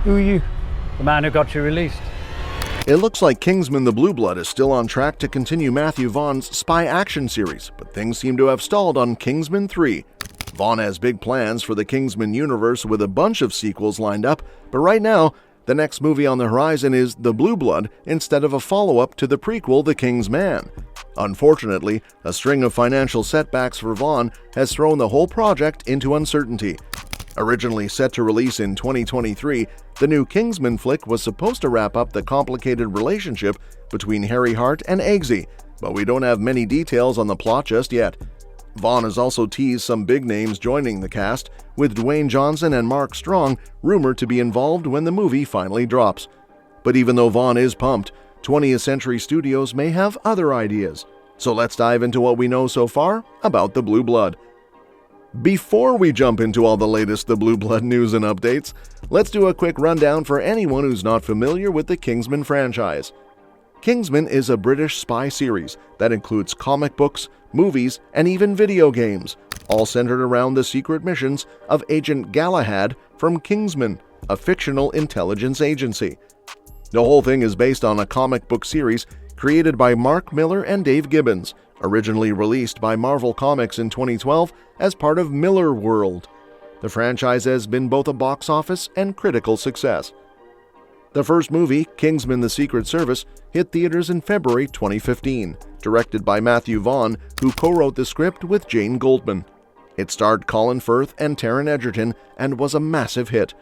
Who are you? The man who got you released. It looks like Kingsman: The Blue Blood is still on track to continue Matthew Vaughn's spy action series, but things seem to have stalled on Kingsman 3. Vaughn has big plans for the Kingsman universe with a bunch of sequels lined up, but right now, the next movie on the horizon is The Blue Blood instead of a follow-up to the prequel The Kingsman. Unfortunately, a string of financial setbacks for Vaughn has thrown the whole project into uncertainty. Originally set to release in 2023, the new Kingsman flick was supposed to wrap up the complicated relationship between Harry Hart and Eggsy, but we don't have many details on the plot just yet. Vaughn has also teased some big names joining the cast, with Dwayne Johnson and Mark Strong rumored to be involved when the movie finally drops. But even though Vaughn is pumped, 20th Century Studios may have other ideas. So let's dive into what we know so far about The Blue Blood. Before we jump into all the latest The Blue Blood news and updates, let's do a quick rundown for anyone who's not familiar with the Kingsman franchise. Kingsman is a British spy series that includes comic books, movies, and even video games, all centered around the secret missions of Agent Galahad from Kingsman, a fictional intelligence agency. The whole thing is based on a comic book series created by Mark Millar and Dave Gibbons, originally released by Marvel Comics in 2012 as part of Millar World. The franchise has been both a box office and critical success. The first movie, Kingsman: The Secret Service, hit theaters in February 2015, directed by Matthew Vaughn, who co-wrote the script with Jane Goldman. It starred Colin, Firth, and Taron Egerton and was a massive hit.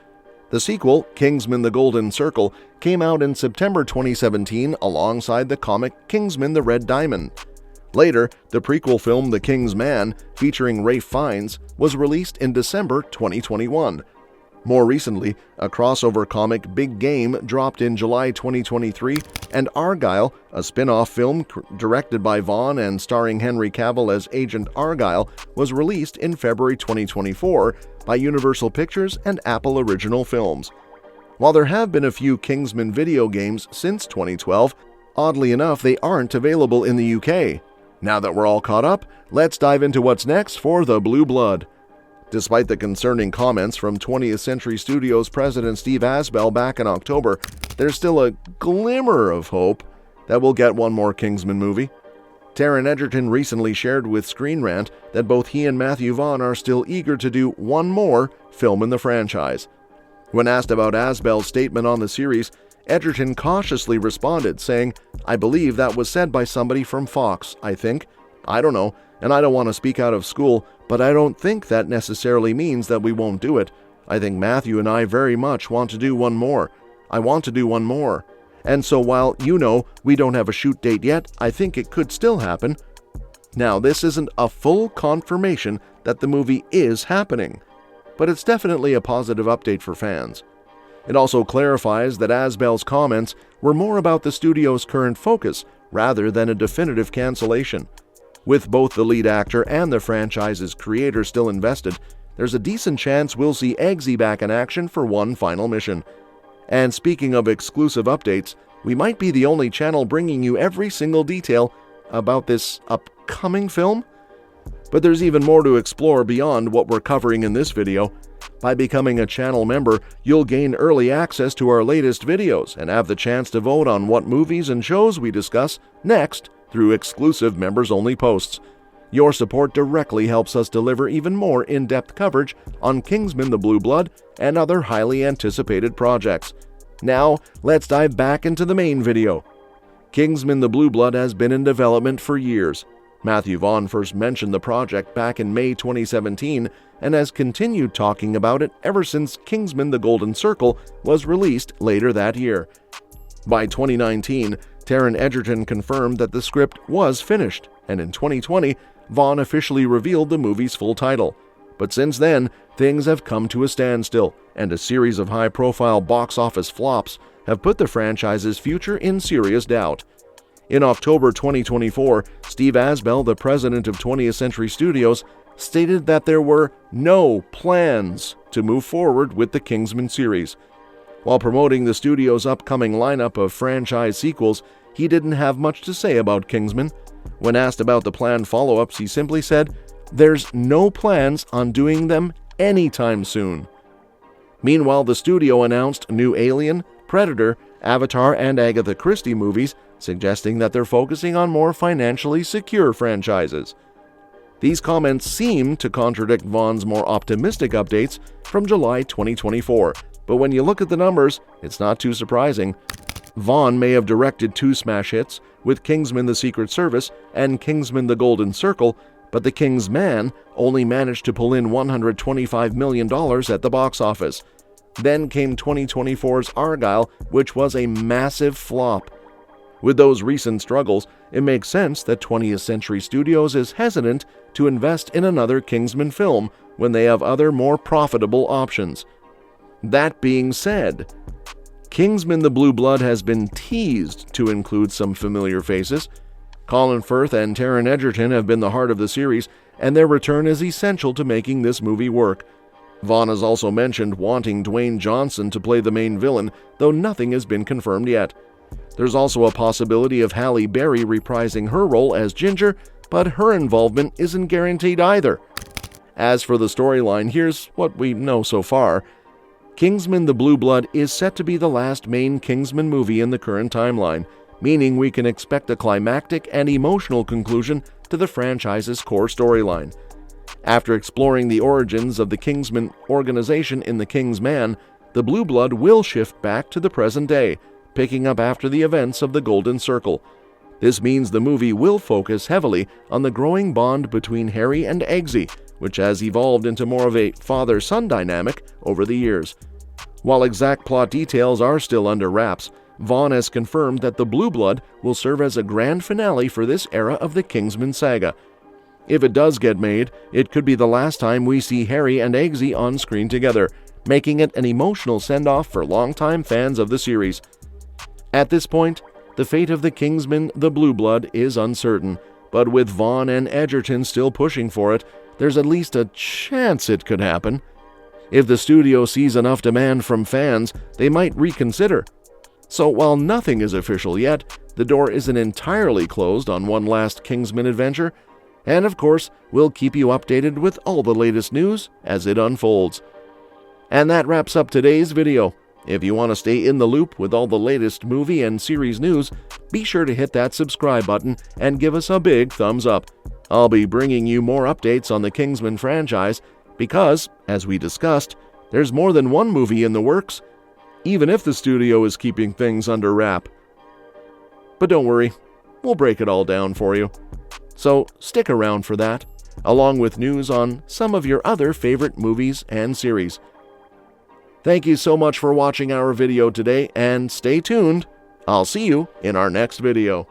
The sequel, Kingsman: The Golden Circle, came out in September 2017 alongside the comic Kingsman: The Red Diamond. Later, the prequel film The Kingsman, featuring Ralph Fiennes, was released in December 2021. More recently, a crossover comic Big Game dropped in July 2023, and Argyle, a spin-off film directed by Vaughn and starring Henry Cavill as Agent Argyle, was released in February 2024 by Universal Pictures and Apple Original Films. While there have been a few Kingsman video games since 2012, oddly enough they aren't available in the UK. Now that we're all caught up, let's dive into what's next for The Blue Blood. Despite the concerning comments from 20th Century Studios president Steve Asbell back in October, there's still a glimmer of hope that we'll get one more Kingsman movie. Taron Egerton recently shared with Screen Rant that both he and Matthew Vaughn are still eager to do one more film in the franchise. When asked about Asbell's statement on the series, Egerton cautiously responded, saying, "I believe that was said by somebody from Fox, I think. I don't know, and I don't want to speak out of school, but I don't think that necessarily means that we won't do it. I think Matthew and I very much want to do one more. I want to do one more. And so while, we don't have a shoot date yet, I think it could still happen." Now, this isn't a full confirmation that the movie is happening, but it's definitely a positive update for fans. It also clarifies that Asbell's comments were more about the studio's current focus rather than a definitive cancellation. With both the lead actor and the franchise's creator still invested, there's a decent chance we'll see Eggsy back in action for one final mission. And speaking of exclusive updates, we might be the only channel bringing you every single detail about this upcoming film. But there's even more to explore beyond what we're covering in this video. By becoming a channel member, you'll gain early access to our latest videos and have the chance to vote on what movies and shows we discuss next through exclusive members-only posts. Your support directly helps us deliver even more in-depth coverage on Kingsman: The Blue Blood and other highly anticipated projects. Now, let's dive back into the main video. Kingsman: The Blue Blood has been in development for years. Matthew Vaughn first mentioned the project back in May 2017 and has continued talking about it ever since Kingsman: The Golden Circle was released later that year. By 2019, Taron Egerton confirmed that the script was finished, and in 2020, Vaughn officially revealed the movie's full title. But since then, things have come to a standstill, and a series of high-profile box office flops have put the franchise's future in serious doubt. In October 2024, Steve Asbell, the president of 20th Century Studios, stated that there were no plans to move forward with the Kingsman series. While promoting the studio's upcoming lineup of franchise sequels, he didn't have much to say about Kingsman. When asked about the planned follow-ups, he simply said, "There's no plans on doing them anytime soon." Meanwhile, the studio announced new Alien, Predator, Avatar, and Agatha Christie movies, suggesting that they're focusing on more financially secure franchises. These comments seem to contradict Vaughn's more optimistic updates from July 2024, but when you look at the numbers, it's not too surprising. Vaughn may have directed 2 smash hits, with Kingsman: The Secret Service and Kingsman: The Golden Circle, but The Kingsman only managed to pull in $125 million at the box office. Then came 2024's Argylle, which was a massive flop. With those recent struggles, it makes sense that 20th Century Studios is hesitant to invest in another Kingsman film when they have other more profitable options. That being said, Kingsman: The Blue Blood has been teased to include some familiar faces. Colin Firth and Taron Egerton have been the heart of the series, and their return is essential to making this movie work. Vaughn has also mentioned wanting Dwayne Johnson to play the main villain, though nothing has been confirmed yet. There's also a possibility of Halle Berry reprising her role as Ginger, but her involvement isn't guaranteed either. As for the storyline, here's what we know so far. Kingsman: The Blue Blood is set to be the last main Kingsman movie in the current timeline, meaning we can expect a climactic and emotional conclusion to the franchise's core storyline. After exploring the origins of the Kingsman organization in The Kingsman, The Blue Blood will shift back to the present day, picking up after the events of the Golden Circle. This means the movie will focus heavily on the growing bond between Harry and Eggsy, which has evolved into more of a father-son dynamic over the years. While exact plot details are still under wraps, Vaughn has confirmed that The Blue Blood will serve as a grand finale for this era of the Kingsman saga. If it does get made, it could be the last time we see Harry and Eggsy on screen together, making it an emotional send-off for longtime fans of the series. At this point, the fate of the Kingsman: The Blue Blood is uncertain, but with Vaughn and Egerton still pushing for it, there's at least a chance it could happen. If the studio sees enough demand from fans, they might reconsider. So while nothing is official yet, the door isn't entirely closed on one last Kingsman adventure, and of course, we'll keep you updated with all the latest news as it unfolds. And that wraps up today's video. If you want to stay in the loop with all the latest movie and series news, be sure to hit that subscribe button and give us a big thumbs up. I'll be bringing you more updates on the Kingsman franchise because, as we discussed, there's more than one movie in the works, even if the studio is keeping things under wrap. But don't worry, we'll break it all down for you. So stick around for that, along with news on some of your other favorite movies and series. Thank you so much for watching our video today, and stay tuned. I'll see you in our next video.